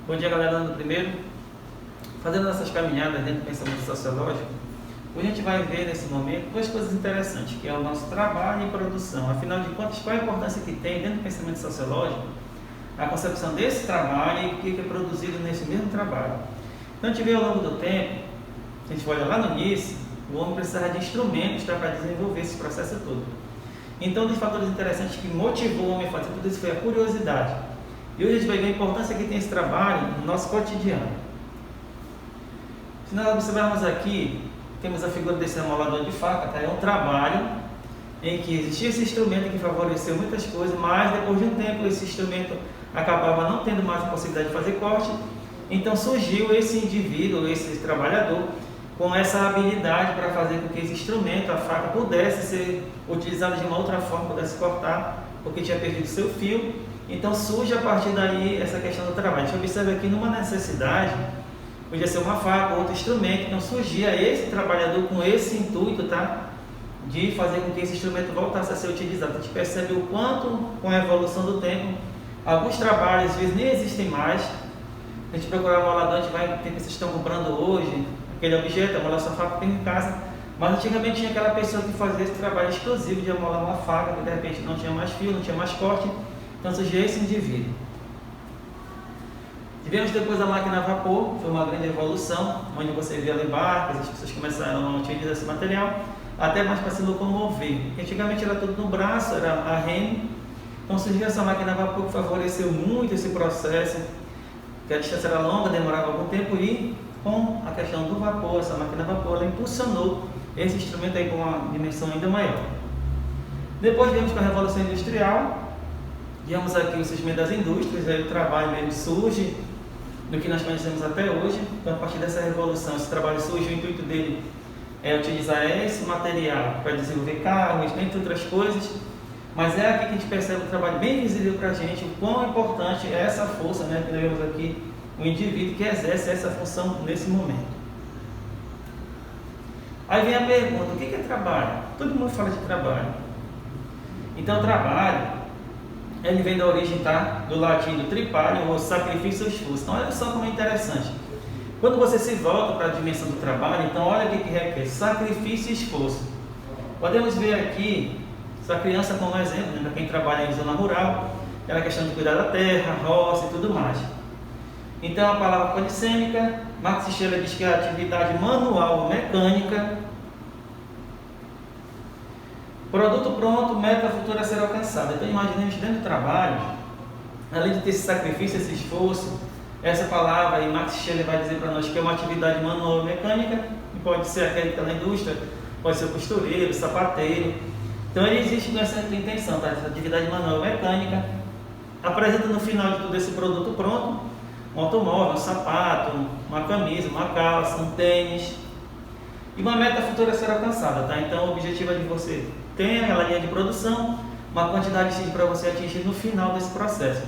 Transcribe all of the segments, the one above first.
Bom dia, galera. No primeiro, fazendo essas caminhadas dentro do pensamento sociológico, a gente vai ver nesse momento duas coisas interessantes, que é o nosso trabalho e produção. Afinal de contas, qual a importância que tem dentro do pensamento sociológico a concepção desse trabalho e o que é produzido nesse mesmo trabalho. Então, a gente vê ao longo do tempo, a gente olha lá no início, o homem precisava de instrumentos para desenvolver esse processo todo. Então, um dos fatores interessantes que motivou o homem a fazer tudo isso foi a curiosidade. E hoje a gente vai ver a importância que tem esse trabalho no nosso cotidiano. Se nós observarmos aqui, temos a figura desse amolador de faca, tá? É um trabalho em que existia esse instrumento que favoreceu muitas coisas, mas depois de um tempo esse instrumento acabava não tendo mais a possibilidade de fazer corte, então surgiu esse indivíduo, esse trabalhador, com essa habilidade para fazer com que esse instrumento, a faca, pudesse ser utilizado de uma outra forma, pudesse cortar, porque tinha perdido seu fio. Então surge a partir daí essa questão do trabalho. A gente observa aqui numa necessidade, podia ser uma faca ou outro instrumento, então surgia esse trabalhador com esse intuito, tá? De fazer com que esse instrumento voltasse a ser utilizado. A gente percebe o quanto, com a evolução do tempo, alguns trabalhos às vezes nem existem mais. A gente procurar um amolador, a gente vai ter que vocês estão comprando hoje aquele objeto, amolar sua faca que tem em casa. Mas antigamente tinha aquela pessoa que fazia esse trabalho exclusivo de amolar uma faca, que de repente não tinha mais fio, não tinha mais corte. Então surgiu esse indivíduo. Tivemos depois a máquina a vapor, foi uma grande evolução, onde você via ali barcas, as pessoas começaram a utilizar esse material, até mais para se locomover. Antigamente era tudo no braço, era a remo. Então surgiu essa máquina a vapor que favoreceu muito esse processo, que a distância era longa, demorava algum tempo, e com a questão do vapor, essa máquina a vapor, ela impulsionou esse instrumento aí com uma dimensão ainda maior. Depois viemos com a Revolução Industrial. Viemos aqui o surgimento das indústrias, aí o trabalho mesmo surge do que nós conhecemos até hoje. Então, a partir dessa revolução, esse trabalho surge, o intuito dele é utilizar esse material para desenvolver carros, entre outras coisas. Mas é aqui que a gente percebe um trabalho bem visível para a gente, o quão importante é essa força, né, que nós vemos aqui, o indivíduo que exerce essa função nesse momento. Aí vem a pergunta, o que é trabalho? Todo mundo fala de trabalho. Então, trabalho, ele vem da origem, tá? Do latim do tripalium, ou sacrifício ou esforço. Então olha só como é interessante. Quando você se volta para a dimensão do trabalho, então olha o que requer: sacrifício e esforço. Podemos ver aqui essa criança como exemplo, né? Para quem trabalha em zona rural, aquela questão de cuidar da terra, roça e tudo mais. Então a palavra polissêmica, Max Scheler diz que é a atividade manual ou mecânica. Produto pronto, meta futura a ser alcançada. Então imaginemos dentro do trabalho, além de ter esse sacrifício, esse esforço, essa palavra, e Max Scheler vai dizer para nós que é uma atividade manual mecânica, que pode ser aquele que está na indústria, pode ser o costureiro, o sapateiro. Então ele existe com essa intenção, tá? Essa atividade manual mecânica apresenta no final de tudo esse produto pronto, um automóvel, um sapato, uma camisa, uma calça, um tênis, e uma meta futura a ser alcançada, tá? Então o objetivo é de você ter aquela linha de produção, uma quantidade para você atingir no final desse processo.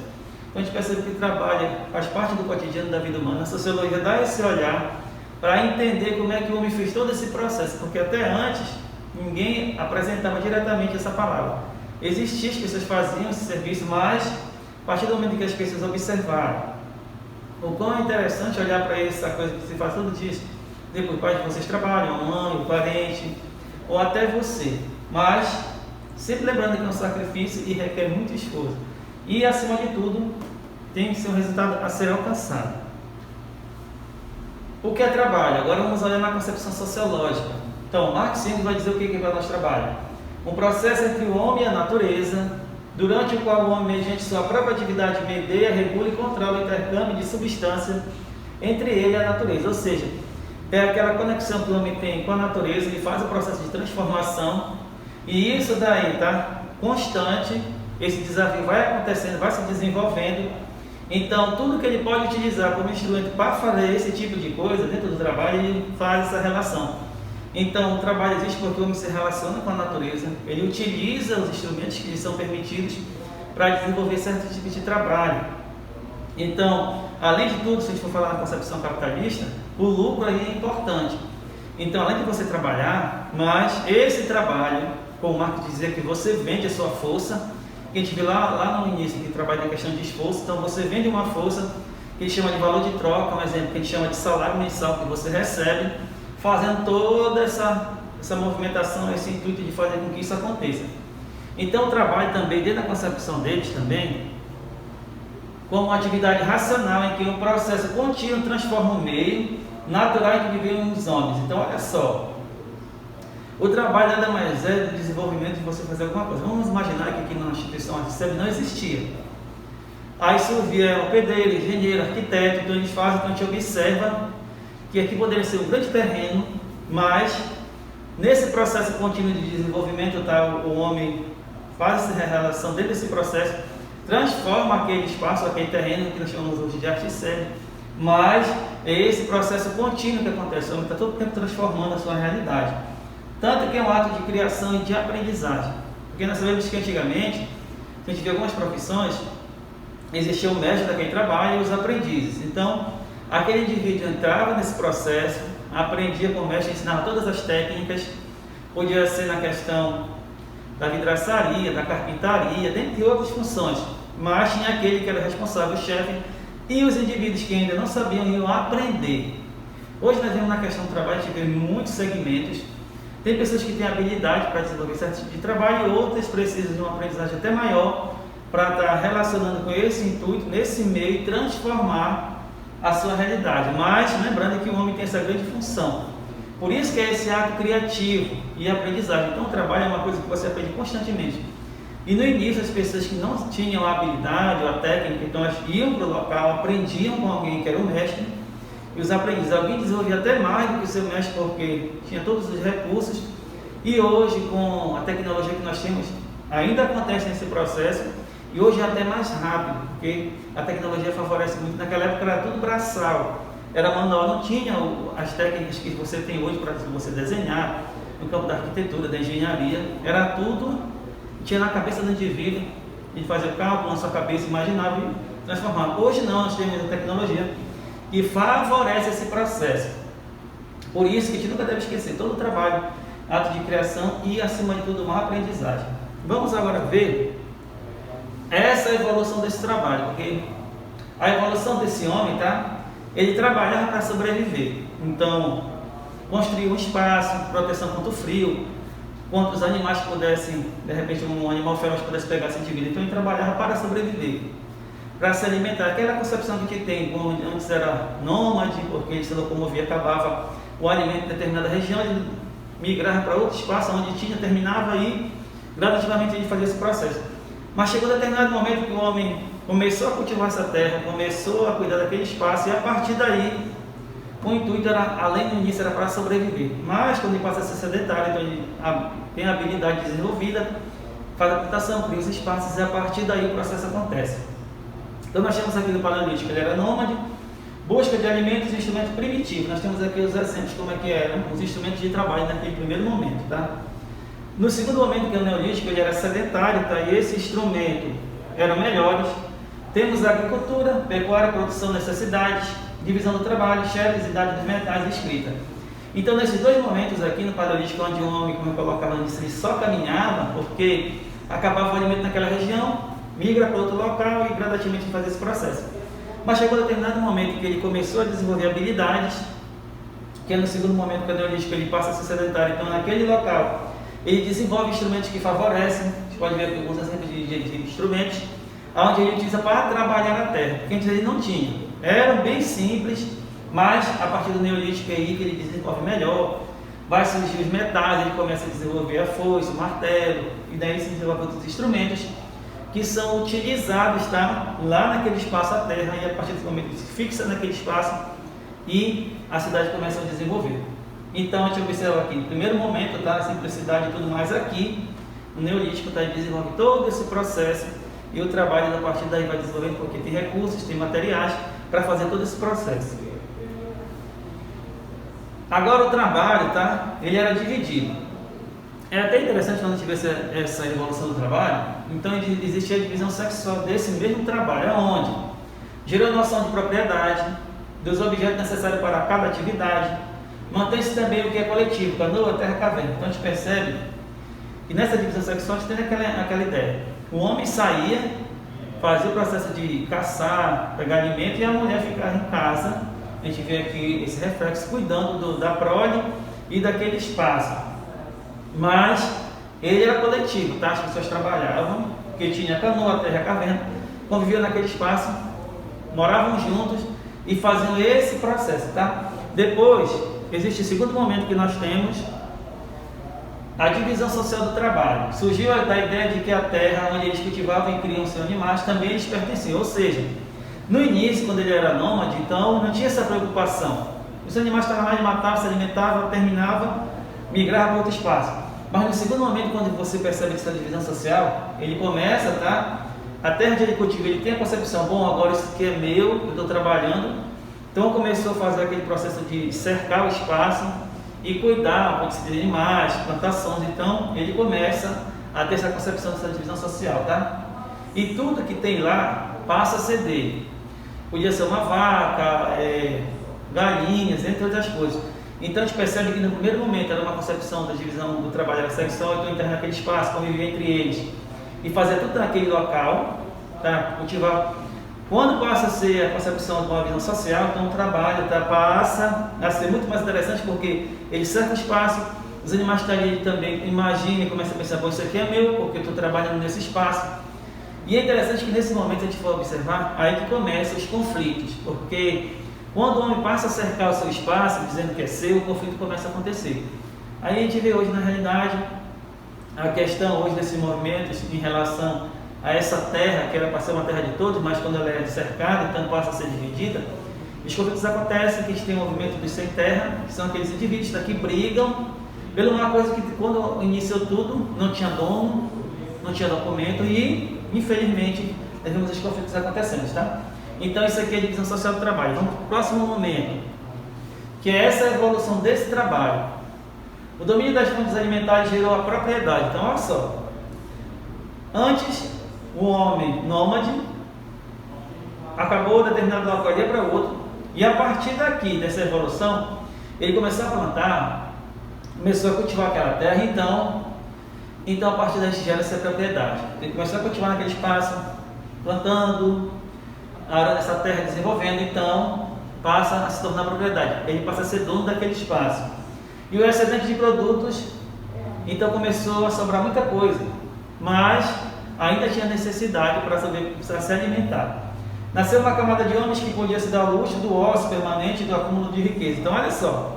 Então a gente percebe que o trabalho faz parte do cotidiano da vida humana. A sociologia dá esse olhar para entender como é que o homem fez todo esse processo, porque até antes ninguém apresentava diretamente essa palavra. Existia, as pessoas faziam esse serviço, mas a partir do momento que as pessoas observaram o quão é interessante olhar para essa coisa que se faz todo dia, depois pai de vocês trabalham, a mãe, o parente, ou até você. Mas, sempre lembrando que é um sacrifício e requer muito esforço. E, acima de tudo, tem que ser um resultado a ser alcançado. O que é trabalho? Agora vamos olhar na concepção sociológica. Então, Marx vai dizer o que é para nós trabalho. Um processo entre o homem e a natureza, durante o qual o homem, mediante sua própria atividade, medeia, regula e controla o intercâmbio de substância entre ele e a natureza. Ou seja, é aquela conexão que o homem tem com a natureza, ele faz o processo de transformação. E isso daí está constante, esse desafio vai acontecendo, vai se desenvolvendo. Então, tudo que ele pode utilizar como instrumento para fazer esse tipo de coisa dentro do trabalho, ele faz essa relação. Então, o trabalho existe porque o homem se relaciona com a natureza, ele utiliza os instrumentos que lhe são permitidos para desenvolver certo tipo de trabalho. Então, além de tudo, se a gente for falar na concepção capitalista, o lucro aí é importante. Então, além de você trabalhar, mas esse trabalho, como o Marx dizia, que você vende a sua força, que a gente viu lá no início, que trabalha na questão de esforço. Então você vende uma força que a gente chama de valor de troca, um exemplo que a gente chama de salário mensal que você recebe, fazendo toda essa movimentação, esse intuito de fazer com que isso aconteça. Então o trabalho também, desde a concepção deles também, como uma atividade racional em que um processo contínuo transforma o meio natural em que vivem os homens. Então olha só, o trabalho nada mais é do desenvolvimento de você fazer alguma coisa. Vamos imaginar que aqui na instituição artística não existia. Aí surgia o pedreiro, engenheiro, arquiteto, então eles fazem, então a gente observa que aqui poderia ser um grande terreno, mas nesse processo contínuo de desenvolvimento, tá, o homem faz essa relação dentro desse processo, transforma aquele espaço, aquele terreno que nós chamamos hoje de articélio, mas é esse processo contínuo que acontece, o homem está todo o tempo transformando a sua realidade. Tanto que é um ato de criação e de aprendizagem, porque nós sabemos que antigamente, a gente vê algumas profissões, existia o mestre daquele trabalho e os aprendizes. Então, aquele indivíduo entrava nesse processo, aprendia com o mestre, ensinava todas as técnicas, podia ser na questão da vidraçaria, da carpintaria, dentre outras funções, mas tinha aquele que era responsável, o chefe, e os indivíduos que ainda não sabiam iam aprender. Hoje nós vemos na questão do trabalho, a gente vê muitos segmentos, tem pessoas que têm habilidade para desenvolver certo tipo de trabalho e outras precisam de uma aprendizagem até maior para estar relacionando com esse intuito, nesse meio, e transformar a sua realidade. Mas lembrando que o homem tem essa grande função. Por isso que é esse ato criativo e aprendizagem. Então o trabalho é uma coisa que você aprende constantemente. E no início as pessoas que não tinham a habilidade ou a técnica, então elas iam para o local, aprendiam com alguém que era o mestre, e os aprendizes, alguém desenvolvia até mais do que o seu mestre porque tinha todos os recursos. E hoje, com a tecnologia que nós temos, ainda acontece esse processo. E hoje é até mais rápido, porque a tecnologia favorece muito. Naquela época era tudo braçal, era manual, não tinha as técnicas que você tem hoje para você desenhar, no campo da arquitetura, da engenharia, era tudo, tinha na cabeça do indivíduo, ele fazia cálculo na sua cabeça, imaginava e transformava. Hoje não, nós temos a tecnologia que favorece esse processo. Por isso que a gente nunca deve esquecer, todo o trabalho, ato de criação e, acima de tudo, uma aprendizagem. Vamos agora ver essa evolução desse trabalho, porque a evolução desse homem, tá? Ele trabalhava para sobreviver. Então, construir um espaço, proteção contra o frio, contra os animais que pudessem, de repente, um animal feroz pudesse pegar esse indivíduo. Então, ele trabalhava para sobreviver, para se alimentar. Aquela concepção que a gente tem, como antes era nômade, porque ele se locomovia, acabava o alimento em determinada região, ele migrava para outro espaço onde tinha, terminava e gradativamente ele fazia esse processo. Mas chegou um determinado momento que o homem começou a cultivar essa terra, começou a cuidar daquele espaço, e a partir daí o intuito era, além do início, era para sobreviver. Mas quando ele passa a ser sedentário, então ele tem a habilidade desenvolvida, faz a plantação, cria os espaços, e a partir daí o processo acontece. Então nós temos aqui no Paleolítico, ele era nômade, busca de alimentos e instrumentos primitivos. Nós temos aqui os exemplos como é que eram os instrumentos de trabalho naquele primeiro momento, tá? No segundo momento, que é o Neolítico, ele era sedentário, tá? E esse instrumento eram melhores. Temos a agricultura, pecuária, produção, necessidades, divisão do trabalho, chefes, idade dos metais e escrita. Então, nesses dois momentos aqui no Paleolítico, onde o homem, como eu colocava antes, ele só caminhava, porque acabava o alimento naquela região, migra para outro local e gradativamente fazia esse processo. Mas chegou a determinado momento que ele começou a desenvolver habilidades, que é no segundo momento, que é o Neolítico, ele passa a ser sedentário. Então, naquele local, ele desenvolve instrumentos que favorecem. Você pode ver alguns exemplos de instrumentos, onde ele utiliza para trabalhar a terra, porque antes ele não tinha. Eram bem simples, mas a partir do Neolítico é aí que ele desenvolve melhor. Vai surgir os metais, ele começa a desenvolver a foice, o martelo, e daí se desenvolve outros instrumentos que são utilizados, tá, lá naquele espaço, a terra, e a partir desse momento ele se fixa naquele espaço e a cidade começa a desenvolver. Então a gente observa aqui, no primeiro momento, tá, a simplicidade e tudo mais, aqui no Neolítico, tá, ele desenvolve todo esse processo e o trabalho a partir daí vai desenvolvendo, porque tem recursos, tem materiais para fazer todo esse processo. Agora o trabalho, tá, ele era dividido. É até interessante quando a gente vê essa evolução do trabalho. Então existe a divisão sexual desse mesmo trabalho, onde gerou noção de propriedade, dos objetos necessários para cada atividade, mantém-se também o que é coletivo, canoa, terra, caverna. Então a gente percebe que nessa divisão sexual a gente tem aquela ideia. O homem saía fazia o processo de caçar, pegar alimento, e a mulher ficava em casa. A gente vê aqui esse reflexo cuidando da prole e daquele espaço. Mas ele era coletivo, tá? As pessoas trabalhavam, porque tinha a canoa, a terra, a caverna, conviviam naquele espaço, moravam juntos e faziam esse processo, tá? Depois, existe o segundo momento que nós temos, a divisão social do trabalho. Surgiu da ideia de que a terra onde eles cultivavam e criam seus animais também eles pertenciam, ou seja, no início, quando ele era nômade, então não tinha essa preocupação. Os animais estavam lá, ele matava, se alimentava, terminava, migrava para outro espaço. Mas no segundo momento, quando você percebe essa divisão social, ele começa, tá? A terra onde ele cultiva, ele tem a concepção, bom, agora isso aqui é meu, eu estou trabalhando. Então começou a fazer aquele processo de cercar o espaço e cuidar, pode ser de animais, plantações. Então ele começa a ter essa concepção dessa divisão social, tá? E tudo que tem lá passa a ser dele. Podia ser uma vaca, galinhas, entre outras coisas. Então a gente percebe que no primeiro momento era uma concepção da divisão do trabalho, era sexual, então entrar naquele espaço, conviver entre eles e fazer tudo naquele local, tá? Cultivar. Quando passa a ser a concepção de uma visão social, então o trabalho, tá? Passa a ser muito mais interessante, porque ele cerca o espaço, os animais estão ali também, imagina e começa a pensar, bom, isso aqui é meu, porque eu estou trabalhando nesse espaço. E é interessante que nesse momento a gente for observar, aí que começam os conflitos, porque quando o homem passa a cercar o seu espaço, dizendo que é seu, o conflito começa a acontecer. Aí a gente vê hoje na realidade, a questão hoje desses movimentos em relação a essa terra, que era para ser uma terra de todos, mas quando ela é cercada, então passa a ser dividida, os conflitos acontecem, que a gente tem o movimento dos sem terra, que são aqueles indivíduos que brigam pela uma coisa que quando iniciou tudo, não tinha dono, não tinha documento e, infelizmente, temos os conflitos acontecendo, tá? Então isso aqui é a divisão social do trabalho. Vamos para o próximo momento, que é essa evolução desse trabalho. O domínio das fontes alimentares gerou a propriedade. Então olha só, antes o homem nômade acabou determinado local ali para outro, e a partir daqui, dessa evolução, ele começou a plantar, começou a cultivar aquela terra, então a partir daí gera essa propriedade. Ele começou a cultivar naquele espaço, plantando, arando essa terra, desenvolvendo, então passa a se tornar propriedade. Ele passa a ser dono daquele espaço. E o excedente de produtos, então começou a sobrar muita coisa, mas ainda tinha necessidade para se alimentar. Nasceu uma camada de homens que podia se dar ao luxo do ócio permanente e do acúmulo de riqueza. Então olha só,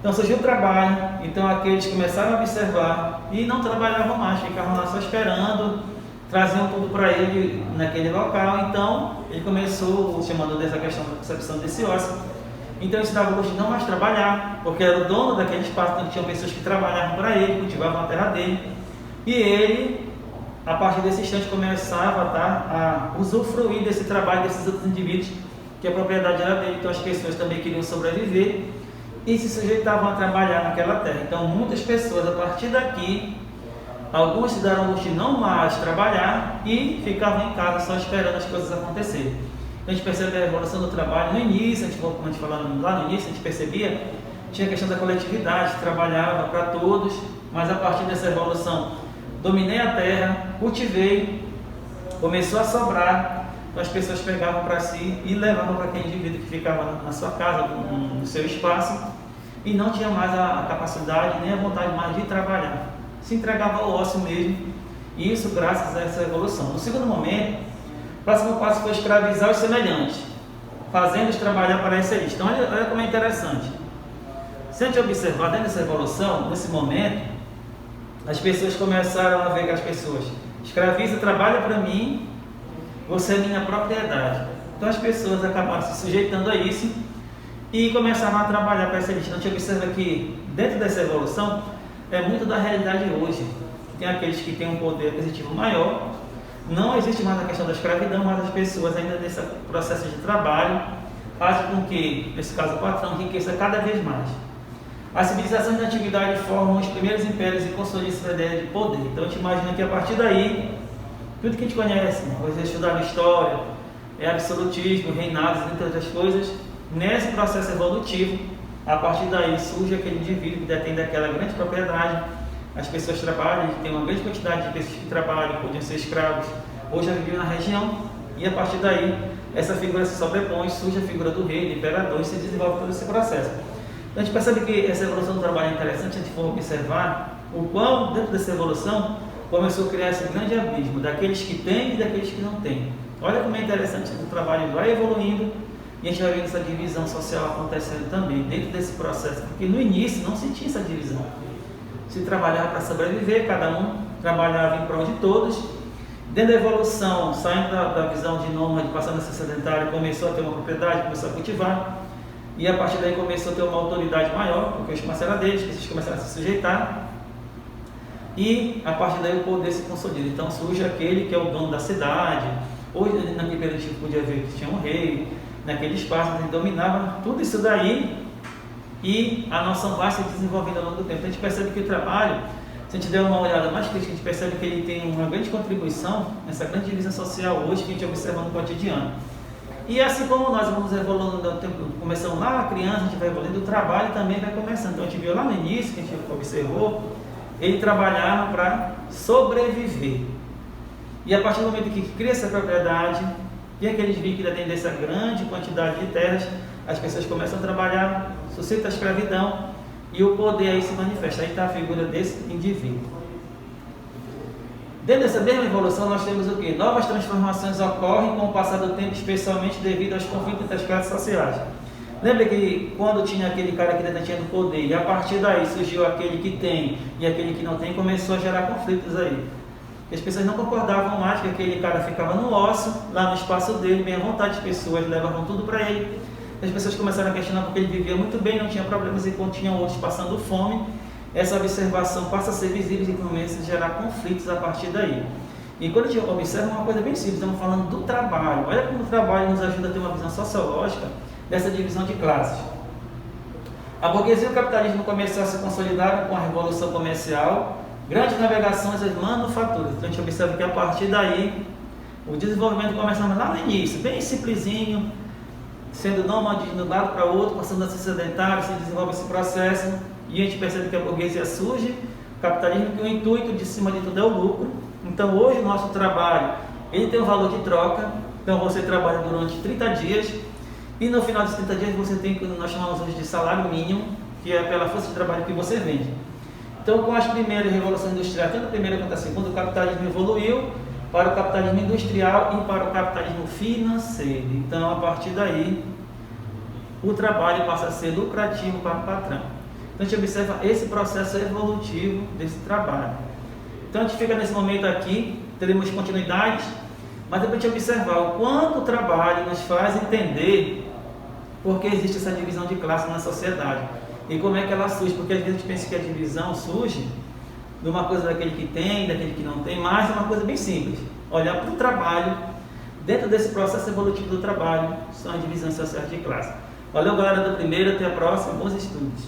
então surgiu o trabalho, então aqueles começaram a observar e não trabalhavam mais, ficavam lá só esperando, traziam tudo para ele naquele local. Então ele começou chamando dessa questão da concepção desse ócio. Então ele se dava o luxo de não mais trabalhar, porque era o dono daquele espaço, então tinham pessoas que trabalhavam para ele, cultivavam a terra dele, e ele, a partir desse instante, começava, tá, a usufruir desse trabalho desses outros indivíduos, que a propriedade era dele. Então as pessoas também queriam sobreviver e se sujeitavam a trabalhar naquela terra. Então muitas pessoas, a partir daqui, alguns se deram o luxo de não mais trabalhar e ficavam em casa só esperando as coisas acontecerem. Então a gente percebe a evolução do trabalho. No início, como a gente falou lá no início, a gente percebia, tinha a questão da coletividade, trabalhava para todos, mas a partir dessa evolução, dominei a terra, cultivei, começou a sobrar, então as pessoas pegavam para si e levavam para aquele indivíduo que ficava na sua casa, no seu espaço, e não tinha mais a capacidade nem a vontade mais de trabalhar. Se entregava ao ócio mesmo, e isso graças a essa evolução. No segundo momento, o próximo passo foi escravizar os semelhantes, fazendo-os trabalhar para excelentes. Então olha como é interessante. Se a gente observar dentro dessa evolução, nesse momento, as pessoas começaram a ver que as pessoas escraviza, trabalha para mim, você é minha propriedade. Então as pessoas acabaram se sujeitando a isso e começaram a trabalhar para excelente. Então a gente observa que dentro dessa evolução é muito da realidade hoje. Tem aqueles que têm um poder aquisitivo maior. Não existe mais a questão da escravidão, mas as pessoas ainda nesse processo de trabalho fazem com que, nesse caso o patrão, enriqueça cada vez mais. As civilizações da antiguidade formam os primeiros impérios e consolidam essa ideia de poder. Então a gente imagina que a partir daí, tudo que a gente conhece, vocês estudaram história, absolutismo, reinados, entre outras coisas, nesse processo evolutivo, a partir daí surge aquele indivíduo que detém daquela grande propriedade. As pessoas trabalham, tem uma grande quantidade de pessoas que trabalham, podiam ser escravos, hoje já vivia na região, e a partir daí essa figura se sobrepõe, surge a figura do rei, do imperador, e se desenvolve todo esse processo. Então a gente percebe que essa evolução do trabalho é interessante, se a gente for observar o quão, dentro dessa evolução, começou a criar esse grande abismo daqueles que têm e daqueles que não têm. Olha como é interessante, o trabalho vai evoluindo e a gente vai vendo essa divisão social acontecendo também dentro desse processo, porque no início não se tinha essa divisão. Se trabalhava para sobreviver, cada um trabalhava em prol de todos. Dentro da evolução, saindo da visão de nômade, passando a ser sedentário, começou a ter uma propriedade, começou a cultivar, e a partir daí começou a ter uma autoridade maior, porque os comerciaram deles, que começaram a se sujeitar, e a partir daí o poder se consolida. Então surge aquele que é o dono da cidade. Hoje, naquele período, a gente podia ver que tinha um rei, naquele espaço, ele dominava tudo isso daí, e a noção vai se desenvolvendo ao longo do tempo. Então a gente percebe que o trabalho, se a gente der uma olhada mais crítica, a gente percebe que ele tem uma grande contribuição nessa grande divisão social hoje que a gente observa no cotidiano. E assim como nós vamos evoluindo ao tempo, começamos lá na criança, a gente vai evoluindo, o trabalho também vai começando. Então a gente viu lá no início, que a gente observou, ele trabalhava para sobreviver. E a partir do momento que cria essa propriedade, e aqueles veem que tem dessa grande quantidade de terras, as pessoas começam a trabalhar, suscita a escravidão, e o poder aí se manifesta. Aí está a figura desse indivíduo. Dentro dessa mesma evolução, nós temos o quê? Novas transformações ocorrem com o passar do tempo, especialmente devido aos conflitos entre as classes sociais. Lembra que quando tinha aquele cara que detinha do poder, e a partir daí surgiu aquele que tem e aquele que não tem, começou a gerar conflitos aí. As pessoas não concordavam mais que aquele cara ficava no ócio, lá no espaço dele, bem à vontade, as pessoas levavam tudo para ele. As pessoas começaram a questionar porque ele vivia muito bem, não tinha problemas, enquanto tinham outros passando fome. Essa observação passa a ser visível e começa a gerar conflitos a partir daí. E quando a gente observa uma coisa bem simples, estamos falando do trabalho. Olha como o trabalho nos ajuda a ter uma visão sociológica dessa divisão de classes. A burguesia e o capitalismo começaram a se consolidar com a revolução comercial, grandes navegações, as manufaturas. Então a gente observa que a partir daí o desenvolvimento começava lá no início, bem simplesinho, sendo nômade de um lado para o outro, passando a ser sedentário, se desenvolve esse processo, e a gente percebe que a burguesia surge, o capitalismo, que o intuito de cima de tudo é o lucro. Então hoje o nosso trabalho, ele tem um valor de troca, então você trabalha durante 30 dias, e no final dos 30 dias você tem o que nós chamamos hoje de salário mínimo, que é pela força de trabalho que você vende. Então com as primeiras revoluções industriais, tanto a primeira quanto a segunda, o capitalismo evoluiu para o capitalismo industrial e para o capitalismo financeiro. Então a partir daí o trabalho passa a ser lucrativo para o patrão. Então a gente observa esse processo evolutivo desse trabalho. Então a gente fica nesse momento aqui, teremos continuidades, mas depois a gente observar o quanto o trabalho nos faz entender por que existe essa divisão de classe na sociedade e como é que ela surge, porque às vezes a gente pensa que a divisão surge de uma coisa daquele que tem, daquele que não tem, mas é uma coisa bem simples. Olhar para o trabalho, dentro desse processo evolutivo do trabalho, são as divisões sociais de classe. Valeu, galera do primeiro, até a próxima, bons estudos.